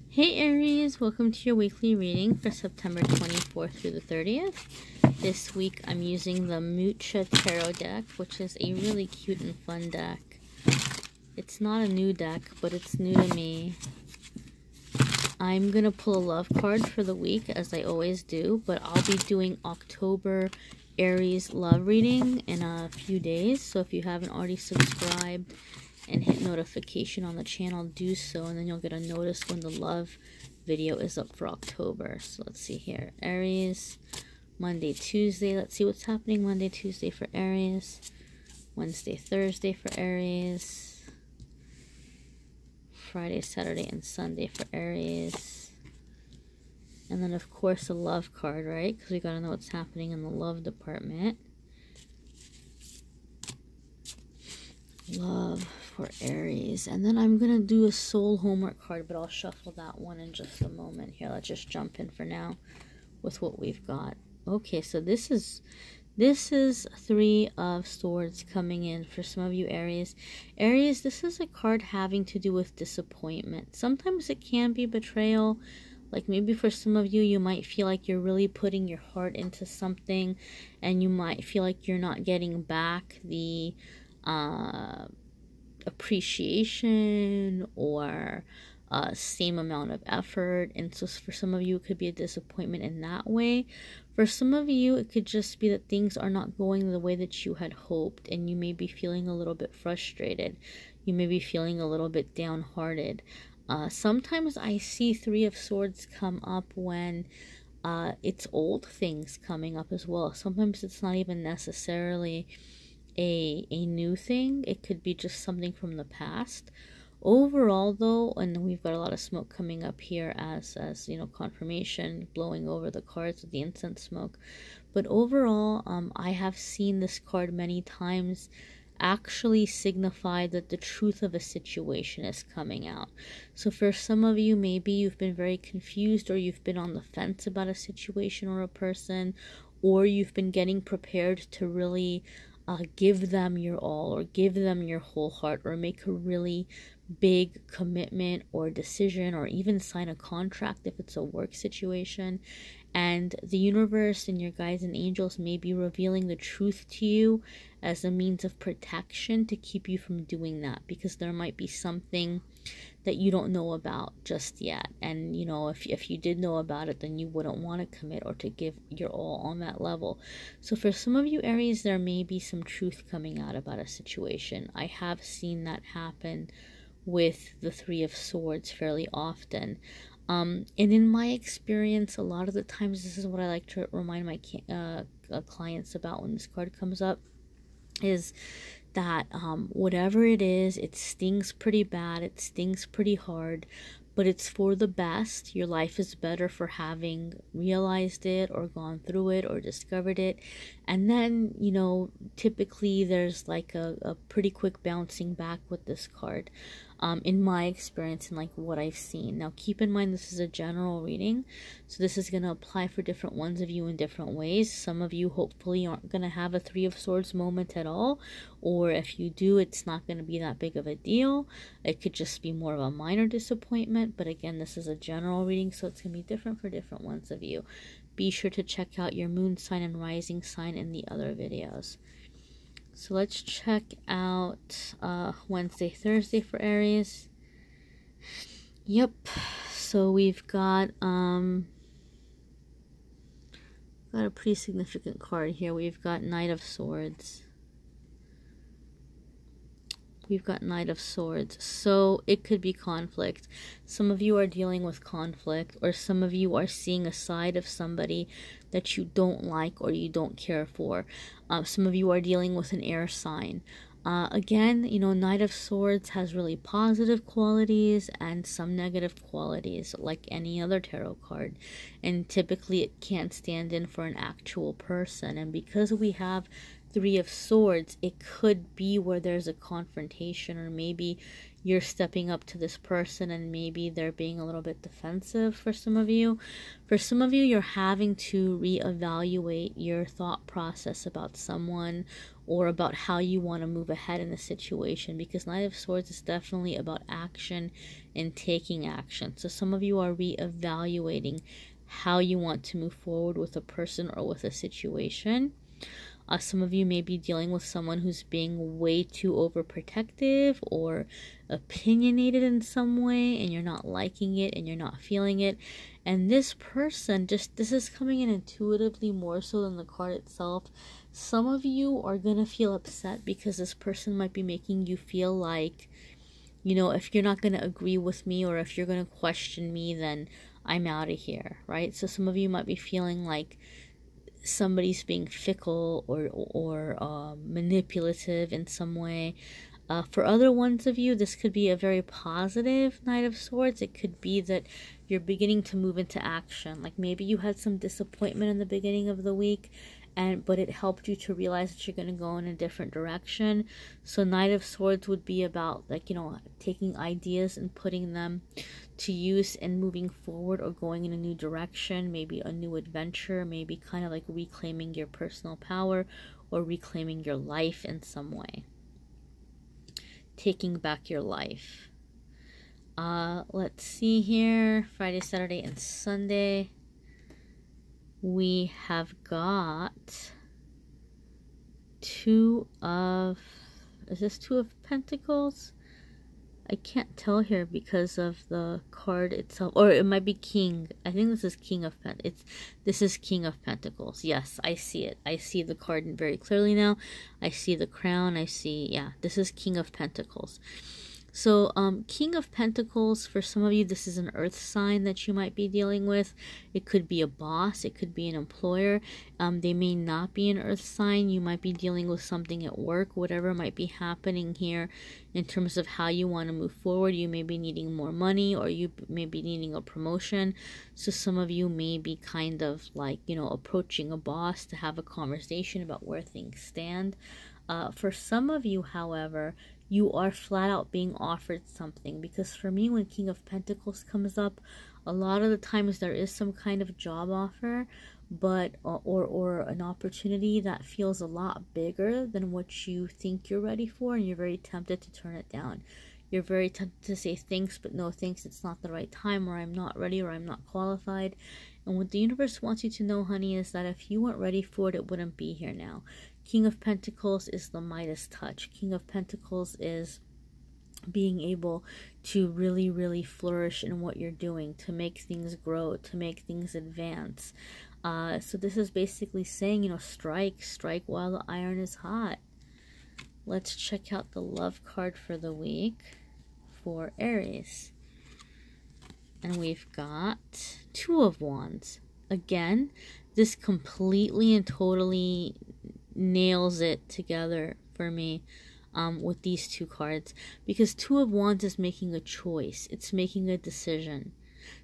Hey Aries, welcome to your weekly reading for September 24th through the 30th. This week I'm using the Mucha Tarot deck, which is a really cute and fun deck. It's not a new deck, but it's new to me. I'm going to pull a love card for the week, as I always do, but I'll be doing October Aries love reading in a few days. So if you haven't already subscribed and hit notification on the channel, do so, and then you'll get a notice when the love video is up for October. So let's see here. Aries, Monday, Tuesday. Let's see what's happening Monday, Tuesday for Aries. Wednesday, Thursday for Aries. Friday, Saturday, and Sunday for Aries. And then, of course, a love card, right? Because we got to know what's happening in the love department. Love for Aries. And then I'm going to do a soul homework card, but I'll shuffle that one in just a moment. Here, let's just jump in for now with what we've got. Okay, so this is Three of Swords coming in for some of you Aries. Aries, this is a card having to do with disappointment. Sometimes it can be betrayal. Like maybe for some of you, you might feel like you're really putting your heart into something and you might feel like you're not getting back the appreciation or same amount of effort. And so for some of you, it could be a disappointment in that way. For some of you, it could just be that things are not going the way that you had hoped, and you may be feeling a little bit frustrated. You may be feeling a little bit downhearted. Sometimes I see Three of Swords come up when it's old things coming up as well. Sometimes it's not even necessarily a new thing. It could be just something from the past. Overall though, and we've got a lot of smoke coming up here as you know, confirmation blowing over the cards with the incense smoke, but overall I have seen this card many times actually signify that the truth of a situation is coming out. So for some of you, maybe you've been very confused, or you've been on the fence about a situation or a person, or you've been getting prepared to really give them your all, or give them your whole heart, or make a really big commitment or decision, or even sign a contract if it's a work situation. And the universe and your guides and angels may be revealing the truth to you as a means of protection to keep you from doing that, because there might be something that you don't know about just yet. And you know, if you did know about it, then you wouldn't want to commit or to give your all on that level. So for some of you Aries, there may be some truth coming out about a situation. I have seen that happen with the Three of Swords fairly often. And in my experience, a lot of the times, this is what I like to remind my clients about when this card comes up, is that whatever it is, it stings pretty bad, it stings pretty hard, but it's for the best. Your life is better for having realized it, or gone through it, or discovered it. And then, you know, typically there's like a pretty quick bouncing back with this card. In my experience and like what I've seen. Now keep in mind, this is a general reading, so this is going to apply for different ones of you in different ways. Some of you hopefully aren't going to have a Three of Swords moment at all, or if you do, it's not going to be that big of a deal. It could just be more of a minor disappointment. But again, this is a general reading, so it's going to be different for different ones of you. Be sure to check out your moon sign and rising sign in the other videos. So let's check out Wednesday, Thursday for Aries. Yep. So we've got a pretty significant card here. We've got Knight of Swords. We've got Knight of Swords. So it could be conflict. Some of you are dealing with conflict, or some of you are seeing a side of somebody that you don't like or you don't care for. Some of you are dealing with an air sign. Again, you know, Knight of Swords has really positive qualities and some negative qualities, like any other tarot card. And typically it can't stand in for an actual person. And because we have Three of Swords, it could be where there's a confrontation, or maybe you're stepping up to this person and maybe they're being a little bit defensive for some of you. For some of you, you're having to reevaluate your thought process about someone, or about how you want to move ahead in the situation, because Knight of Swords is definitely about action and taking action. So some of you are reevaluating how you want to move forward with a person or with a situation. Some of you may be dealing with someone who's being way too overprotective or opinionated in some way, and you're not liking it and you're not feeling it. And this person, this is coming in intuitively more so than the card itself. Some of you are going to feel upset because this person might be making you feel like, you know, if you're not going to agree with me or if you're going to question me, then I'm out of here, right? So some of you might be feeling like somebody's being fickle or manipulative in some way. For other ones of you, this could be a very positive Knight of Swords. It could be that you're beginning to move into action. Like maybe you had some disappointment in the beginning of the week, but it helped you to realize that you're going to go in a different direction. So Knight of Swords would be about, like, you know, taking ideas and putting them to use and moving forward or going in a new direction, maybe a new adventure, maybe kind of like reclaiming your personal power or reclaiming your life in some way. Taking back your life. Let's see here. Friday, Saturday, and Sunday. We have got is this Two of Pentacles? I can't tell here because of the card itself, or it might be King. I think this is King of Pentacles. This is King of Pentacles. Yes, I see it. I see the card very clearly now. I see the crown. I see, yeah, this is King of Pentacles. So, King of Pentacles, for some of you, this is an earth sign that you might be dealing with. It could be a boss. It could be an employer. They may not be an earth sign. You might be dealing with something at work, whatever might be happening here in terms of how you want to move forward. You may be needing more money, or you may be needing a promotion. So some of you may be kind of like, you know, approaching a boss to have a conversation about where things stand. For some of you, however, you are flat out being offered something, because for me, when King of Pentacles comes up, a lot of the times there is some kind of job offer, but or an opportunity that feels a lot bigger than what you think you're ready for, and you're very tempted to turn it down. You're very tempted to say thanks, but no thanks, it's not the right time, or I'm not ready, or I'm not qualified. And what the universe wants you to know, honey, is that if you weren't ready for it, it wouldn't be here now. King of Pentacles is the Midas touch. King of Pentacles is being able to really, really flourish in what you're doing, to make things grow, to make things advance. So this is basically saying, you know, strike while the iron is hot. Let's check out the love card for the week for Aries. And we've got Two of Wands. Again, this completely and totally nails it together for me with these two cards, because Two of Wands is making a choice. It's making a decision.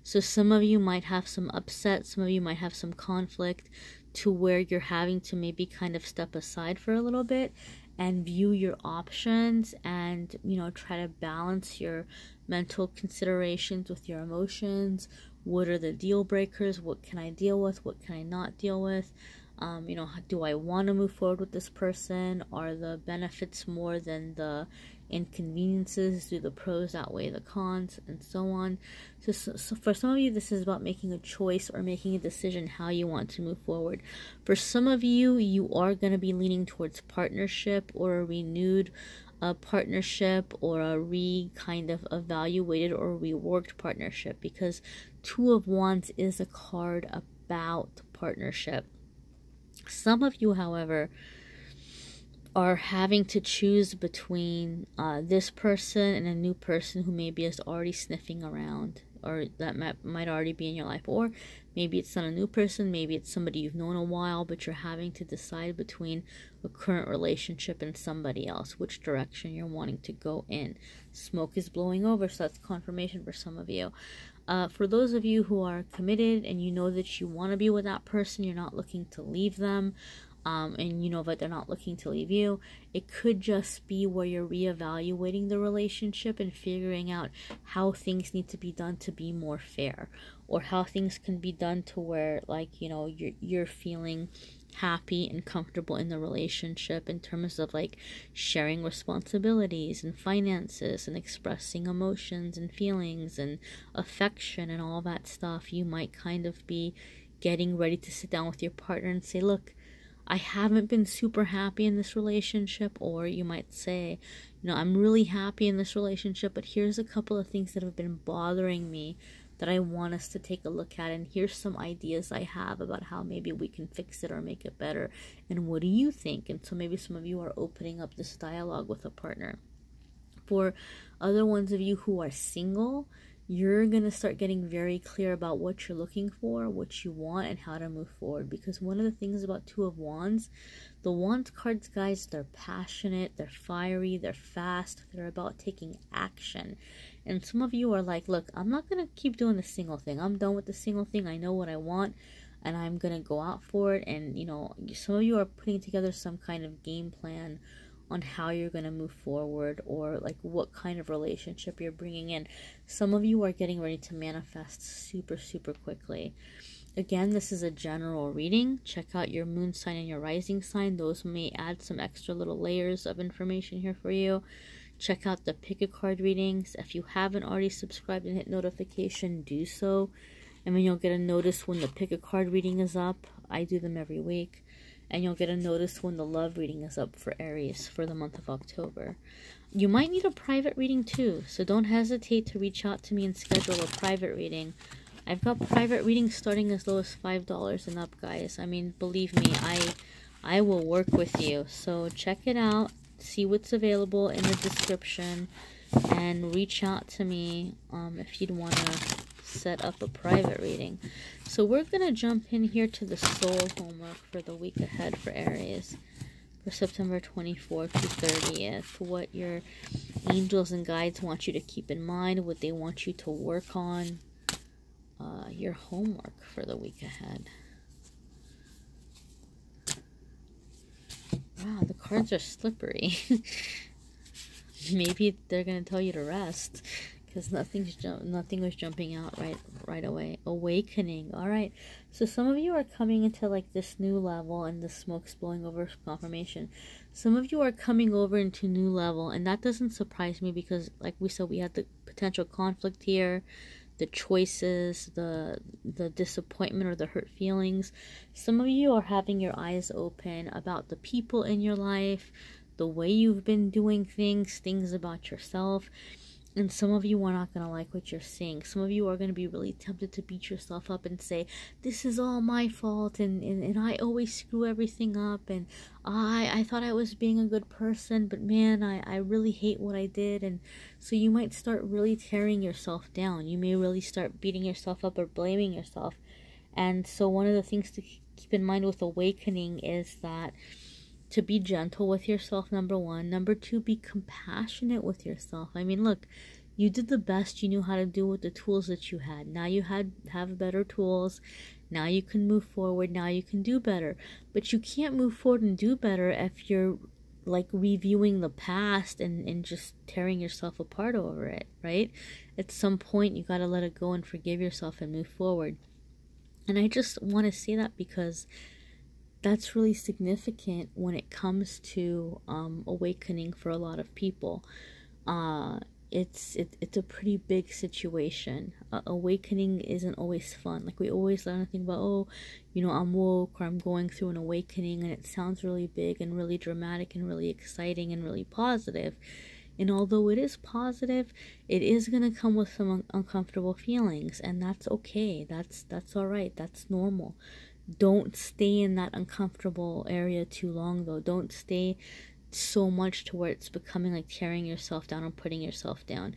So some of you might have some upset, some of you might have some conflict to where you're having to maybe kind of step aside for a little bit and view your options and, you know, try to balance your mental considerations with your emotions. What are the deal breakers? What can I deal with? What can I not deal with? You know, do I want to move forward with this person? Are the benefits more than the inconveniences? Do the pros outweigh the cons? And so on. So for some of you, this is about making a choice or making a decision how you want to move forward. For some of you, you are going to be leaning towards partnership or a renewed partnership, or a kind of evaluated or reworked partnership, because Two of Wands is a card about partnership. Some of you, however, are having to choose between this person and a new person who maybe is already sniffing around, or that might already be in your life. Or maybe it's not a new person, maybe it's somebody you've known a while, but you're having to decide between a current relationship and somebody else, which direction you're wanting to go in. Smoke is blowing over, so that's confirmation for some of you. For those of you who are committed and you know that you want to be with that person, you're not looking to leave them, and you know that they're not looking to leave you, it could just be where you're reevaluating the relationship and figuring out how things need to be done to be more fair, or how things can be done to where, like, you know, you're feeling happy and comfortable in the relationship in terms of like sharing responsibilities and finances and expressing emotions and feelings and affection and all that stuff, you might kind of be getting ready to sit down with your partner and say, look, I haven't been super happy in this relationship. Or you might say, I'm really happy in this relationship, but here's a couple of things that have been bothering me that I want us to take a look at, and here's some ideas I have about how maybe we can fix it or make it better, and what do you think? And so maybe some of you are opening up this dialogue with a partner. For other ones of you who are single, you're going to start getting very clear about what you're looking for, what you want, and how to move forward. Because one of the things about Two of Wands, the Wands cards, guys, they're passionate, they're fiery, they're fast, they're about taking action. And some of you are like, look, I'm not going to keep doing the single thing. I'm done with the single thing. I know what I want, and I'm going to go out for it. And, some of you are putting together some kind of game plan on how you're going to move forward, or like what kind of relationship you're bringing in. Some of you are getting ready to manifest super, super quickly. Again, this is a general reading. Check out your moon sign and your rising sign. Those may add some extra little layers of information here for you. Check out the pick a card readings. If you haven't already subscribed and hit notification, do so. And then you'll get a notice when the pick a card reading is up. I do them every week. And you'll get a notice when the love reading is up for Aries for the month of October. You might need a private reading too, so don't hesitate to reach out to me and schedule a private reading. I've got private readings starting as low as $5 and up, guys. I mean, believe me, I will work with you. So check it out. See what's available in the description, and reach out to me if you'd want to set up a private reading. So we're going to jump in here to the soul homework for the week ahead for Aries, for September 24th to 30th. What your angels and guides want you to keep in mind, what they want you to work on, your homework for the week ahead. Wow, the cards are slippery. Maybe they're going to tell you to rest, because nothing was jumping out right away. Awakening. All right. So some of you are coming into like this new level, and the smoke's blowing over confirmation. Some of you are coming over into new level, and that doesn't surprise me, because like we said, we had the potential conflict here, the choices, the disappointment or the hurt feelings. Some of you are having your eyes open about the people in your life, the way you've been doing things about yourself. And some of you are not going to like what you're seeing. Some of you are going to be really tempted to beat yourself up and say, this is all my fault, and I always screw everything up, and I thought I was being a good person, but man, I really hate what I did. And so you might start really tearing yourself down. You may really start beating yourself up or blaming yourself. And so one of the things to keep in mind with awakening is that to be gentle with yourself, number one. Number two, be compassionate with yourself. I mean, look, you did the best you knew how to do with the tools that you had. Now you have better tools. Now you can move forward. Now you can do better. But you can't move forward and do better if you're like reviewing the past and just tearing yourself apart over it, right? At some point, you got to let it go and forgive yourself and move forward. And I just want to say that because that's really significant when it comes to awakening for a lot of people. It's a pretty big situation. Awakening isn't always fun. Like, we always learn to think about, oh, I'm woke, or I'm going through an awakening, and it sounds really big and really dramatic and really exciting and really positive. And although it is positive, it is going to come with some uncomfortable feelings, and that's okay. That's all right. That's normal. Don't stay in that uncomfortable area too long, though. Don't stay so much to where it's becoming like tearing yourself down and putting yourself down.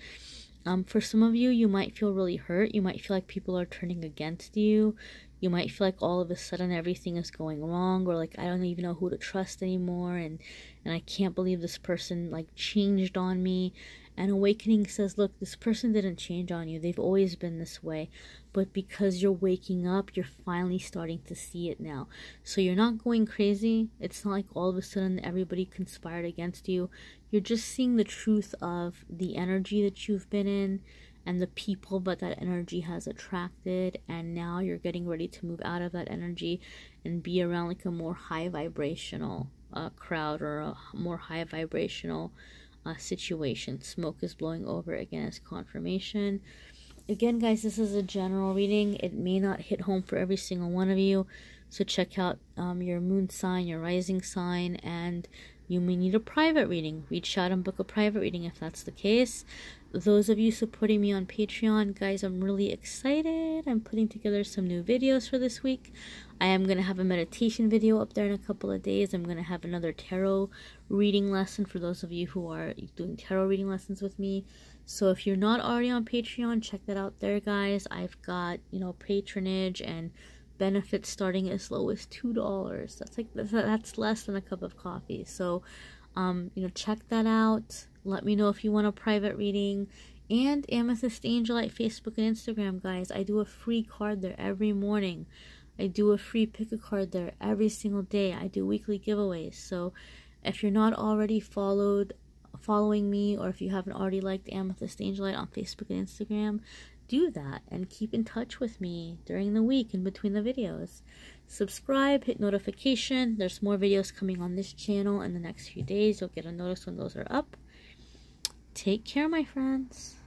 For some of you, you might feel really hurt. You might feel like people are turning against you. You might feel like all of a sudden everything is going wrong, or like I don't even know who to trust anymore, and I can't believe this person like changed on me. And awakening says, look, this person didn't change on you. They've always been this way. But because you're waking up, you're finally starting to see it now. So you're not going crazy. It's not like all of a sudden everybody conspired against you. You're just seeing the truth of the energy that you've been in, and the people that energy has attracted, and now you're getting ready to move out of that energy and be around like a more high vibrational crowd, or a more high vibrational situation. Smoke is blowing over again as confirmation. Again, guys, this is a general reading. It may not hit home for every single one of you, so check out your moon sign, your rising sign, and you may need a private reading. Reach out and book a private reading if that's the case. Those of you supporting me on Patreon, guys, I'm really excited. I'm putting together some new videos for this week. I am going to have a meditation video up there in a couple of days. I'm going to have another tarot reading lesson for those of you who are doing tarot reading lessons with me. So if you're not already on Patreon, check that out there, guys. I've got, patronage and benefits starting as low as $2. That's less than a cup of coffee. So, check that out. Let me know if you want a private reading. And AmethystAngelLight Facebook and Instagram, guys. I do a free card there every morning. I do a free pick a card there every single day. I do weekly giveaways. So if you're not already following me, or if you haven't already liked AmethystAngelLight on Facebook and Instagram, do that and keep in touch with me during the week in between the videos. Subscribe, hit notification. There's more videos coming on this channel in the next few days. You'll get a notice when those are up. Take care, my friends.